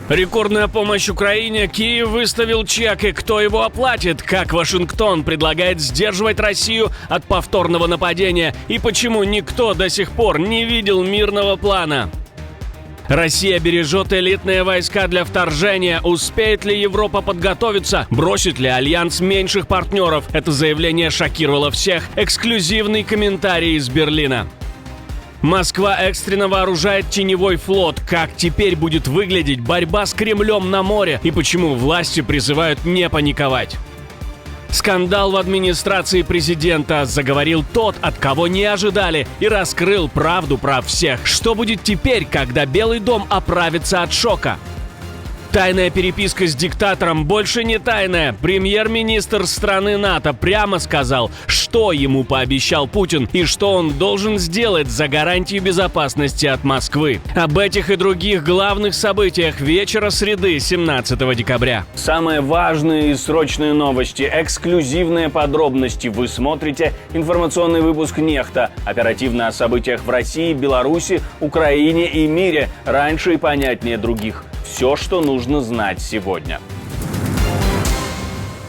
Рекордная помощь Украине, Киев выставил чек, и кто его оплатит? Как Вашингтон предлагает сдерживать Россию от повторного нападения? И почему никто до сих пор не видел мирного плана? Россия бережет элитные войска для вторжения. Успеет ли Европа подготовиться? Бросит ли альянс меньших партнеров? Это заявление шокировало всех. Эксклюзивный комментарий из Берлина. Москва экстренно вооружает теневой флот. Как теперь будет выглядеть борьба с Кремлем на море? И почему власти призывают не паниковать? Скандал в администрации президента. Заговорил тот, от кого не ожидали, и раскрыл правду про всех. Что будет теперь, когда Белый дом оправится от шока? Тайная переписка с диктатором больше не тайная. Премьер-министр страны НАТО прямо сказал, что ему пообещал Путин и что он должен сделать за гарантию безопасности от Москвы. Об этих и других главных событиях вечера среды, 17 декабря. Самые важные и срочные новости, эксклюзивные подробности. Вы смотрите информационный выпуск «Нехта». Оперативно о событиях в России, Беларуси, Украине и мире. Раньше и понятнее других. Все, что нужно знать сегодня.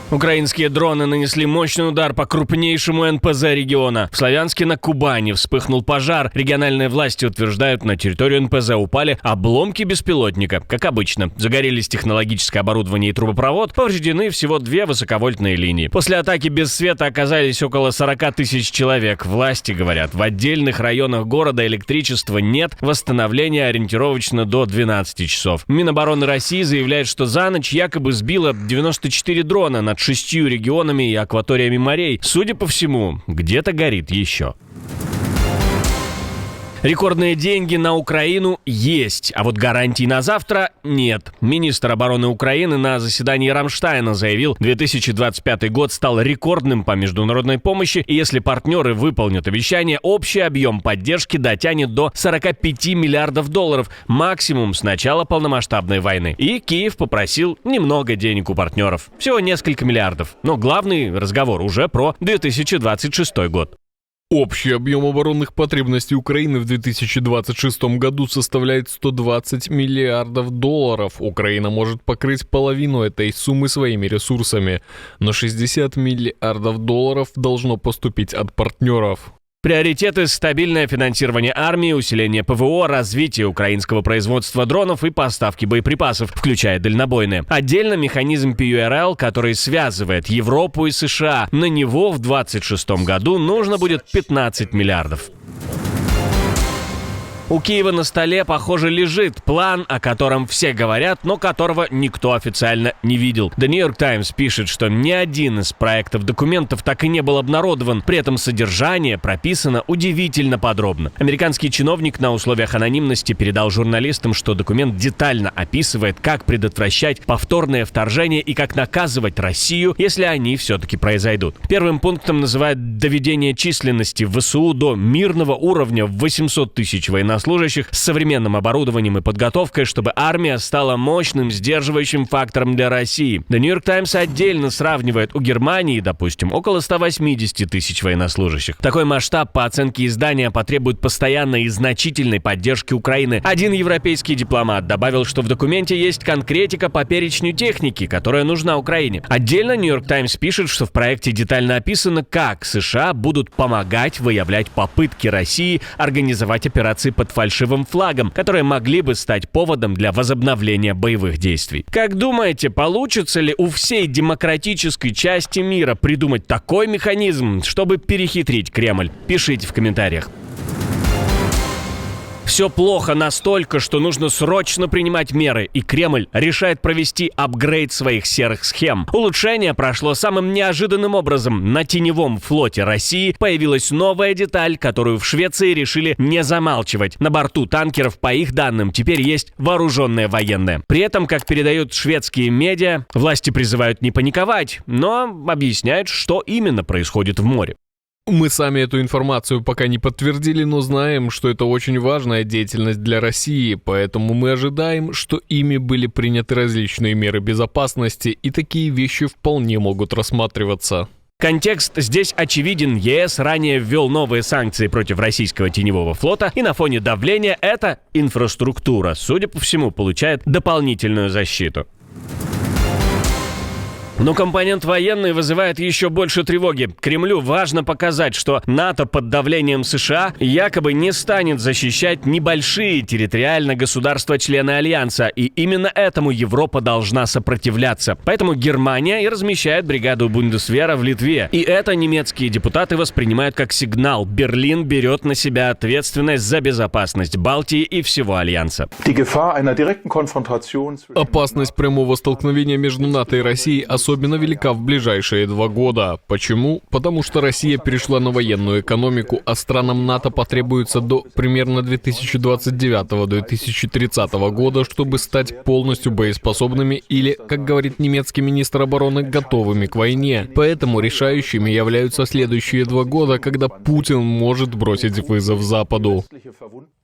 Украинские дроны нанесли мощный удар по крупнейшему НПЗ региона. В Славянске на Кубани вспыхнул пожар. Региональные власти утверждают, на территорию НПЗ упали обломки беспилотника. Как обычно, загорелись технологическое оборудование и трубопровод, повреждены всего 2 высоковольтные линии. После атаки без света оказались около 40 тысяч человек. Власти говорят, в отдельных районах города электричества нет, восстановление ориентировочно до 12 часов. Минобороны России заявляет, что за ночь якобы сбило 94 дрона над 6 регионами и акваториями морей. Судя по всему, где-то горит еще. Рекордные деньги на Украину есть, а вот гарантий на завтра нет. Министр обороны Украины на заседании Рамштайна заявил, 2025 год стал рекордным по международной помощи, и если партнеры выполнят обещание, общий объем поддержки дотянет до 45 миллиардов долларов, максимум с начала полномасштабной войны. И Киев попросил немного денег у партнеров, всего несколько миллиардов. Но главный разговор уже про 2026 год. Общий объем оборонных потребностей Украины в 2026 году составляет 120 миллиардов долларов. Украина может покрыть половину этой суммы своими ресурсами, но 60 миллиардов долларов должно поступить от партнеров. Приоритеты – стабильное финансирование армии, усиление ПВО, развитие украинского производства дронов и поставки боеприпасов, включая дальнобойные. Отдельно механизм PURL, который связывает Европу и США. На него в 2026 году нужно будет 15 миллиардов. У Киева на столе, похоже, лежит план, о котором все говорят, но которого никто официально не видел. The New York Times пишет, что ни один из проектов документов так и не был обнародован. При этом содержание прописано удивительно подробно. Американский чиновник на условиях анонимности передал журналистам, что документ детально описывает, как предотвращать повторное вторжение и как наказывать Россию, если они все-таки произойдут. Первым пунктом называют доведение численности ВСУ до мирного уровня в 800 тысяч военнослужащих с современным оборудованием и подготовкой, чтобы армия стала мощным сдерживающим фактором для России. The New York Times отдельно сравнивает у Германии, допустим, около 180 тысяч военнослужащих. Такой масштаб, по оценке издания, потребует постоянной и значительной поддержки Украины. Один европейский дипломат добавил, что в документе есть конкретика по перечню техники, которая нужна Украине. Отдельно New York Times пишет, что в проекте детально описано, как США будут помогать выявлять попытки России организовать операции под фальшивым флагом, которые могли бы стать поводом для возобновления боевых действий. Как думаете, получится ли у всей демократической части мира придумать такой механизм, чтобы перехитрить Кремль? Пишите в комментариях. Все плохо настолько, что нужно срочно принимать меры, и Кремль решает провести апгрейд своих серых схем. Улучшение прошло самым неожиданным образом. На теневом флоте России появилась новая деталь, которую в Швеции решили не замалчивать. На борту танкеров, по их данным, теперь есть вооруженные военные. При этом, как передают шведские медиа, власти призывают не паниковать, но объясняют, что именно происходит в море. Мы сами эту информацию пока не подтвердили, но знаем, что это очень важная деятельность для России, поэтому мы ожидаем, что ими были приняты различные меры безопасности, и такие вещи вполне могут рассматриваться. Контекст здесь очевиден. ЕС ранее ввел новые санкции против российского теневого флота, и на фоне давления эта инфраструктура, судя по всему, получает дополнительную защиту. Но компонент военный вызывает еще больше тревоги. Кремлю важно показать, что НАТО под давлением США якобы не станет защищать небольшие территориально государства-члены Альянса, и именно этому Европа должна сопротивляться. Поэтому Германия и размещает бригаду Бундесвера в Литве. И это немецкие депутаты воспринимают как сигнал. Берлин берет на себя ответственность за безопасность Балтии и всего Альянса. Опасность прямого столкновения между НАТО и Россией особенно велика в ближайшие 2 года. Почему? Потому что Россия перешла на военную экономику, а странам НАТО потребуется до примерно 2029-2030 года, чтобы стать полностью боеспособными или, как говорит немецкий министр обороны, готовыми к войне. Поэтому решающими являются следующие 2 года, когда Путин может бросить вызов Западу.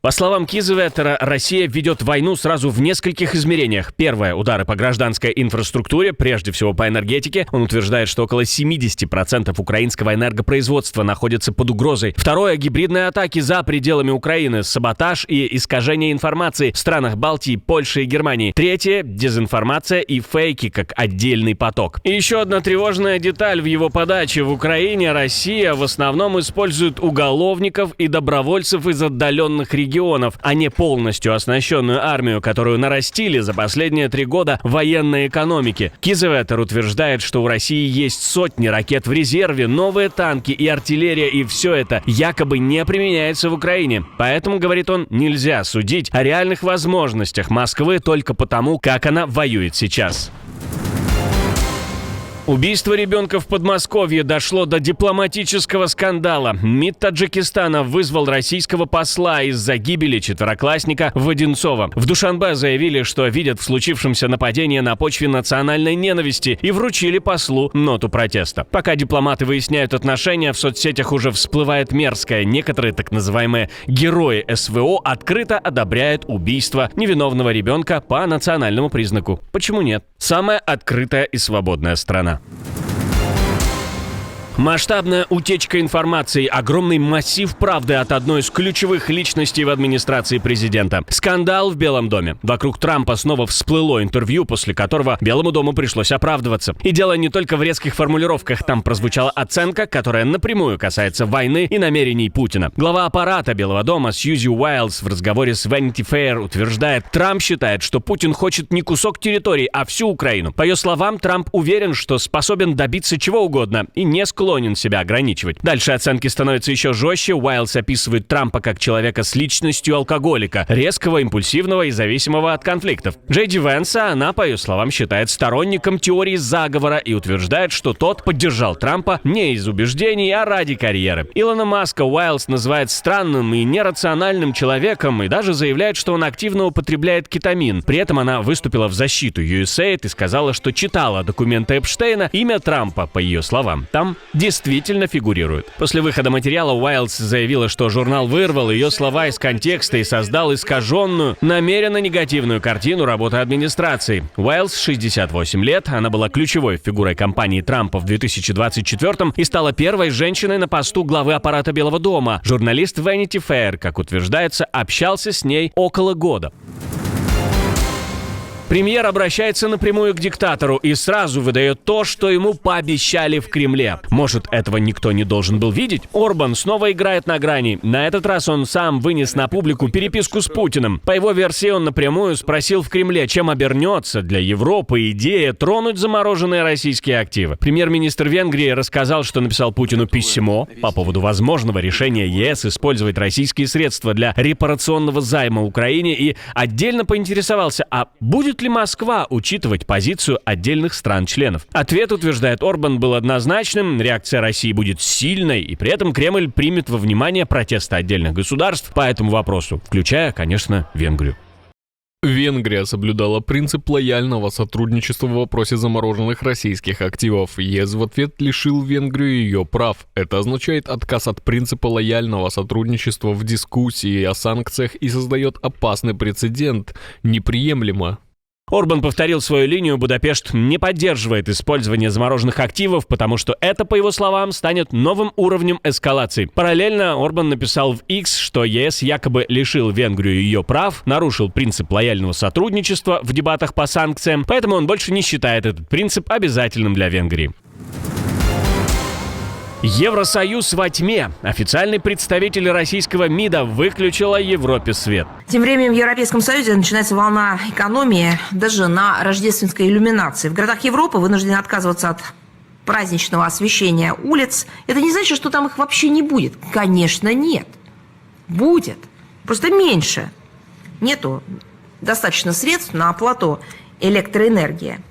По словам Кизеветера, Россия ведет войну сразу в нескольких измерениях. Первое – удары по гражданской инфраструктуре, прежде всего по энергетике. Он утверждает, что около 70% украинского энергопроизводства находится под угрозой. Второе – гибридные атаки за пределами Украины, саботаж и искажение информации в странах Балтии, Польши и Германии. Третье – дезинформация и фейки как отдельный поток. И еще одна тревожная деталь в его подаче. В Украине Россия в основном использует уголовников и добровольцев из отдаленных регионов, а не полностью оснащенную армию, которую нарастили за последние 3 года военной экономики. Кизеветер утверждает, что у России есть сотни ракет в резерве, новые танки и артиллерия, и все это якобы не применяется в Украине. Поэтому, говорит он, нельзя судить о реальных возможностях Москвы только потому, как она воюет сейчас. Убийство ребенка в Подмосковье дошло до дипломатического скандала. МИД Таджикистана вызвал российского посла из-за гибели 4-классника Воденцова. В Душанбе заявили, что видят в случившемся нападение на почве национальной ненависти, и вручили послу ноту протеста. Пока дипломаты выясняют отношения, в соцсетях уже всплывает мерзкое. Некоторые так называемые герои СВО открыто одобряют убийство невиновного ребенка по национальному признаку. Почему нет? Самая открытая и свободная страна. Масштабная утечка информации, огромный массив правды от одной из ключевых личностей в администрации президента. Скандал в Белом доме. Вокруг Трампа снова всплыло интервью, после которого Белому дому пришлось оправдываться. И дело не только в резких формулировках. Там прозвучала оценка, которая напрямую касается войны и намерений Путина. Глава аппарата Белого дома Сьюзи Уайлдс в разговоре с Vanity Fair утверждает, Трамп считает, что Путин хочет не кусок территории, а всю Украину. По ее словам, Трамп уверен, что способен добиться чего угодно и не склонен себя ограничивать. Дальше оценки становятся еще жестче. Уайлдс описывает Трампа как человека с личностью алкоголика, резкого, импульсивного и зависимого от конфликтов. Джей Ди Венса она, по ее словам, считает сторонником теории заговора и утверждает, что тот поддержал Трампа не из убеждений, а ради карьеры. Илона Маска Уайлдс называет странным и нерациональным человеком и даже заявляет, что он активно употребляет кетамин. При этом она выступила в защиту USAID и сказала, что читала документы Эпштейна, имя Трампа, по ее словам, там действительно фигурирует. После выхода материала Уайлдс заявила, что журнал вырвал ее слова из контекста и создал искаженную, намеренно негативную картину работы администрации. Уайлдс 68 лет, она была ключевой фигурой кампании Трампа в 2024 и стала первой женщиной на посту главы аппарата Белого дома. Журналист Vanity Fair, как утверждается, общался с ней около года. Премьер обращается напрямую к диктатору и сразу выдает то, что ему пообещали в Кремле. Может, этого никто не должен был видеть? Орбан снова играет на грани. На этот раз он сам вынес на публику переписку с Путиным. По его версии, он напрямую спросил в Кремле, чем обернется для Европы идея тронуть замороженные российские активы. Премьер-министр Венгрии рассказал, что написал Путину письмо по поводу возможного решения ЕС использовать российские средства для репарационного займа Украине и отдельно поинтересовался, а будет ли Москва учитывать позицию отдельных стран-членов? Ответ, утверждает Орбан, был однозначным. Реакция России будет сильной, и при этом Кремль примет во внимание протесты отдельных государств по этому вопросу, включая, конечно, Венгрию. Венгрия соблюдала принцип лояльного сотрудничества в вопросе замороженных российских активов. ЕС в ответ лишил Венгрию ее прав. Это означает отказ от принципа лояльного сотрудничества в дискуссии о санкциях и создает опасный прецедент. Неприемлемо. Орбан повторил свою линию: Будапешт не поддерживает использование замороженных активов, потому что это, по его словам, станет новым уровнем эскалации. Параллельно Орбан написал в X, что ЕС якобы лишил Венгрию ее прав, нарушил принцип лояльного сотрудничества в дебатах по санкциям, поэтому он больше не считает этот принцип обязательным для Венгрии. Евросоюз во тьме. Официальный представитель российского МИДа выключила Европе свет. Тем временем в Европейском Союзе начинается волна экономии даже на рождественской иллюминации. В городах Европы вынуждены отказываться от праздничного освещения улиц. Это не значит, что там их вообще не будет. Конечно, нет. Будет. Просто меньше. Нету достаточно средств на оплату электроэнергии.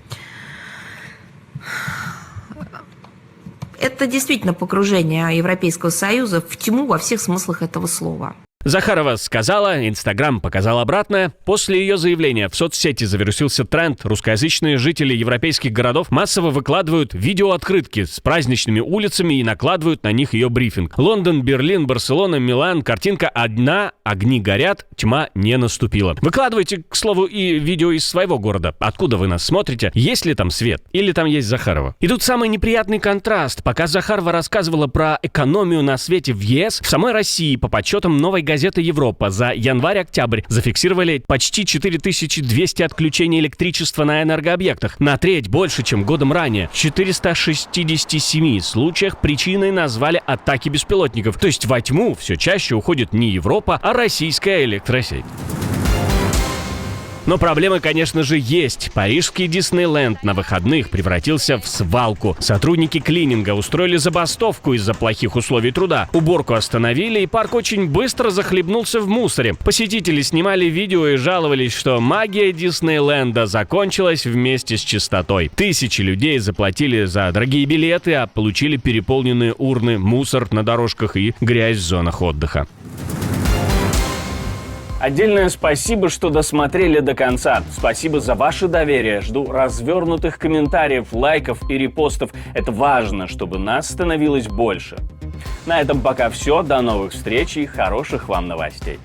Это действительно погружение Европейского Союза в тьму во всех смыслах этого слова. Захарова сказала, Инстаграм показал обратное. После ее заявления в соцсети завирусился тренд. Русскоязычные жители европейских городов массово выкладывают видеооткрытки с праздничными улицами и накладывают на них ее брифинг. Лондон, Берлин, Барселона, Милан. Картинка одна, огни горят, тьма не наступила. Выкладывайте, к слову, и видео из своего города. Откуда вы нас смотрите? Есть ли там свет? Или там есть Захарова? И тут самый неприятный контраст. Пока Захарова рассказывала про экономию на свете в ЕС, в самой России, по подсчетам новой газеты «Европа», за январь-октябрь зафиксировали почти 4200 отключений электричества на энергообъектах. На треть больше, чем годом ранее. В 467 случаях причиной назвали атаки беспилотников. То есть во тьму все чаще уходит не Европа, а российская электросеть. Но проблемы, конечно же, есть. Парижский Диснейленд на выходных превратился в свалку. Сотрудники клининга устроили забастовку из-за плохих условий труда. Уборку остановили, и парк очень быстро захлебнулся в мусоре. Посетители снимали видео и жаловались, что магия Диснейленда закончилась вместе с чистотой. Тысячи людей заплатили за дорогие билеты, а получили переполненные урны, мусор на дорожках и грязь в зонах отдыха. Отдельное спасибо, что досмотрели до конца. Спасибо за ваше доверие. Жду развернутых комментариев, лайков и репостов. Это важно, чтобы нас становилось больше. На этом пока все. До новых встреч и хороших вам новостей.